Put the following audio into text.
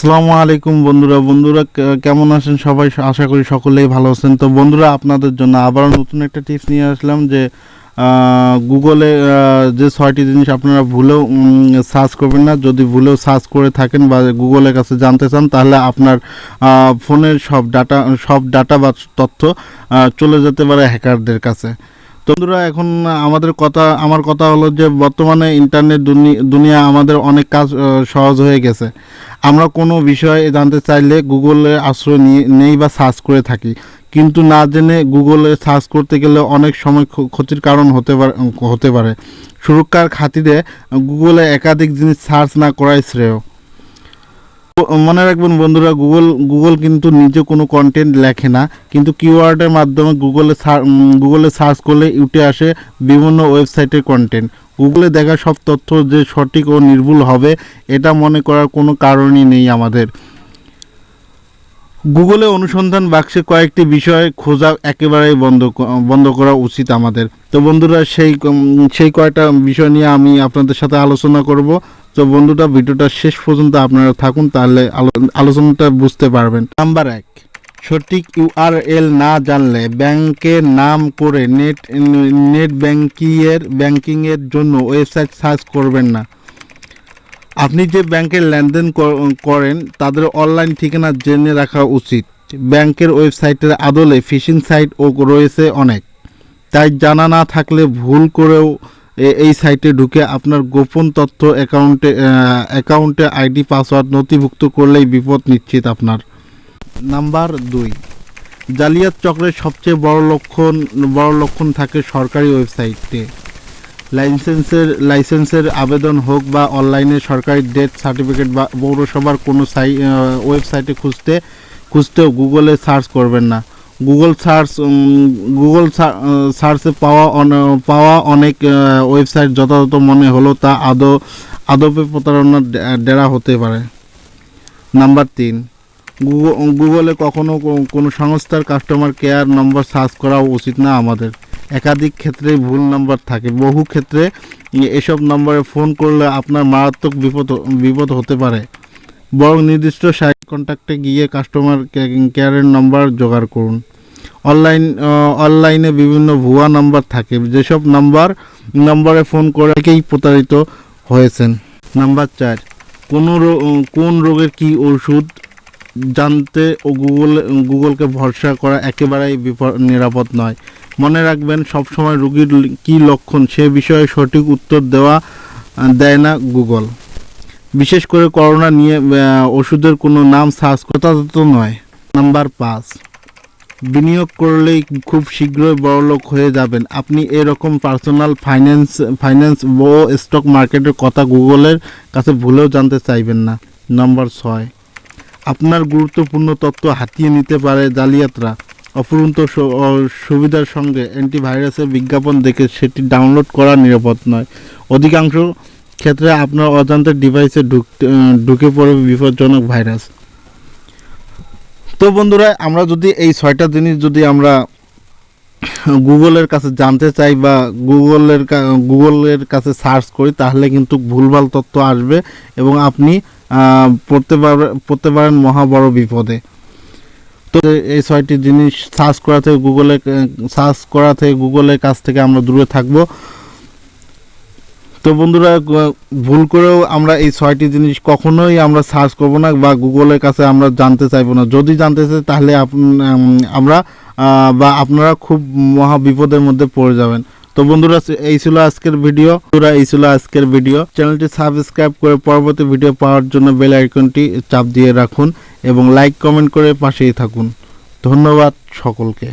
আসসালামু আলাইকুম বন্ধুরা কেমন আছেন সবাই? আশা করি সকলেই ভালো আছেন। তো বন্ধুরা, আপনাদের জন্য আবার নতুন একটা টিপস নিয়ে আসলাম যে গুগলে যে 6টি জিনিস আপনারা ভুলেও সার্চ করবেন না। যদি ভুলেও সার্চ করে থাকেন বা গুগলের কাছে জানতে চান, তাহলে আপনার ফোনের সব ডাটা বা তথ্য চলে যেতে পারে হ্যাকারদের কাছে। তো বন্ধুরা, এখন আমার কথা হলো যে বর্তমানে ইন্টারনেট দুনিয়া আমাদের অনেক কাজ সহজ হয়ে গেছে। আমরা কোনো বিষয়ে জানতে চাইলে গুগলে আশ্রয় নেই বা সার্চ করে থাকি, কিন্তু না জেনে গুগলে সার্চ করতে গেলে অনেক সময় ক্ষতির কারণ হতে পারে। সুরক্ষার খাতিরে গুগলে একাধিক জিনিস সার্চ না করাই শ্রেয়। মনে রাখবেন বন্ধুরা, গুগল কিন্তু নিজে কোনো কন্টেন্ট লেখে না, কিন্তু কিওয়ার্ডের মাধ্যমে গুগলে সার্চ করলে উঠে আসে বিভিন্ন ওয়েবসাইটের কন্টেন্ট। গুগলে দেখা সব তথ্য যে সঠিক ও নির্ভুল হবে, এটা মনে করার কোনো কারণই নেই আমাদের। গুগলে অনুসন্ধান বাক্সে কয়েকটি বিষয় খোঁজা একেবারেই বন্ধ করা উচিত আমাদের। তো বন্ধুরা, সেই কয়েকটা বিষয় নিয়ে আমি আপনাদের সাথে আলোচনা করব। তো বন্ধুরা, ভিডিওটা শেষ পর্যন্ত আপনারা থাকুন, তাহলে আলোচনাটা বুঝতে পারবেন। নাম্বার 1, সঠিক ইউআরএল না জানলে ব্যাংকের নাম করে নেট ব্যাংকিংয়ের জন্য ওয়েবসাইট সার্চ করবেন না। আপনি যে ব্যাংকের লেনদেন করেন তাদের অনলাইন ঠিকানা জেনে রাখা উচিত। ব্যাংকের ওয়েবসাইটের আদলে ফিশিং সাইটও রয়েছে অনেক, তাই জানা না থাকলে ভুল করেও এই সাইটে ঢুকে আপনার গোপন তথ্য অ্যাকাউন্টে আইডি পাসওয়ার্ড নথিভুক্ত করলেই বিপদ নিশ্চিত আপনার। নাম্বার 2, জালিয়াত চক্রের সবচেয়ে বড় লক্ষণ থাকে সরকারি ওয়েবসাইটে। লাইসেন্সের আবেদন হোক বা অনলাইনে সরকারি ডেথ সার্টিফিকেট বা পৌরসভার কোনো ওয়েবসাইটে খুঁজতেও গুগলে সার্চ করবেন না। গুগল সার্চে পাওয়া অনেক ওয়েবসাইট যথাযথ মনে হলো তা আদপে প্রতারণার ডেরা হতে পারে। নাম্বার 3, গুগলে কখনো কোনো সংস্থার কাস্টমার কেয়ার নম্বর সার্চ করা উচিত না আমাদের। একাধিক ক্ষেত্রে ভুল নাম্বার থাকে। বহু ক্ষেত্রে এসব নম্বরে ফোন করলে আপনার মারাত্মক বিপদ হতে পারে। বরং নির্দিষ্ট সাইট কন্ট্যাক্টে গিয়ে কাস্টমার কেয়ারের নম্বর জোগাড় করুন। অনলাইনে বিভিন্ন ভুয়া নাম্বার থাকে, যেসব নম্বরে ফোন করে অনেকেই প্রতারিত হয়েছেন। নাম্বার 4, কোন রোগের কী ওষুধ জানতে ও গুগলকে ভরসা করা একেবারেই নিরাপদ নয়। মনে রাখবেন, সবসময় রোগীর কী লক্ষণ সে বিষয়ে সঠিক উত্তর দেয় না গুগল। বিশেষ করে করোনা নিয়ে ওষুধের কোনো নাম সার্চ যথাযথ নয়। নাম্বার 5, বিনিয়োগ করলেই খুব শীঘ্রই বড়লোক হয়ে যাবেন আপনি, এরকম পার্সোনাল ফাইন্যান্স ও স্টক মার্কেটের কথা গুগলের কাছে ভুলেও জানতে চাইবেন না। নাম্বার 6, আপনার গুরুত্বপূর্ণ তথ্য হাতিয়ে নিতে পারে জালিয়াতরা। অফুরন্ত সুবিধার সঙ্গে অ্যান্টিভাইরাসের বিজ্ঞাপন দেখে সেটি ডাউনলোড করা নিরাপদ নয়। অধিকাংশ ক্ষেত্রে আপনার অজান্তে ডিভাইসে ঢুকে পড়ে বিপজ্জনক ভাইরাস। তো বন্ধুরা, আমরা যদি এই 6টা জিনিস যদি আমরা গুগলের কাছে জানতে চাই বা গুগলের কাছে সার্চ করি, তাহলে কিন্তু ভুলভাল তথ্য আসবে এবং আপনি পড়তে পারেন মহা বড় বিপদে। তো এই 6টি জিনিস সার্চ করা থেকে গুগলের কাছ থেকে আমরা দূরে থাকব। তো বন্ধুরা, ভুল করেও আমরা এই 6টি জিনিস কখনোই আমরা সার্চ করব না বা গুগলের কাছে আমরা জানতে চাইবো না। যদি জানতে চাই, তাহলে আপনারা খুব মহা বিপদের মধ্যে পড়ে যাবেন। তো বন্ধুরা, এই ছিল আজকের ভিডিও। চ্যানেলটি সাবস্ক্রাইব করে পরবর্তী ভিডিও পাওয়ার জন্য বেল আইকনটি চাপ দিয়ে রাখুন এবং লাইক কমেন্ট করে পাশেই থাকুন। ধন্যবাদ সকলকে।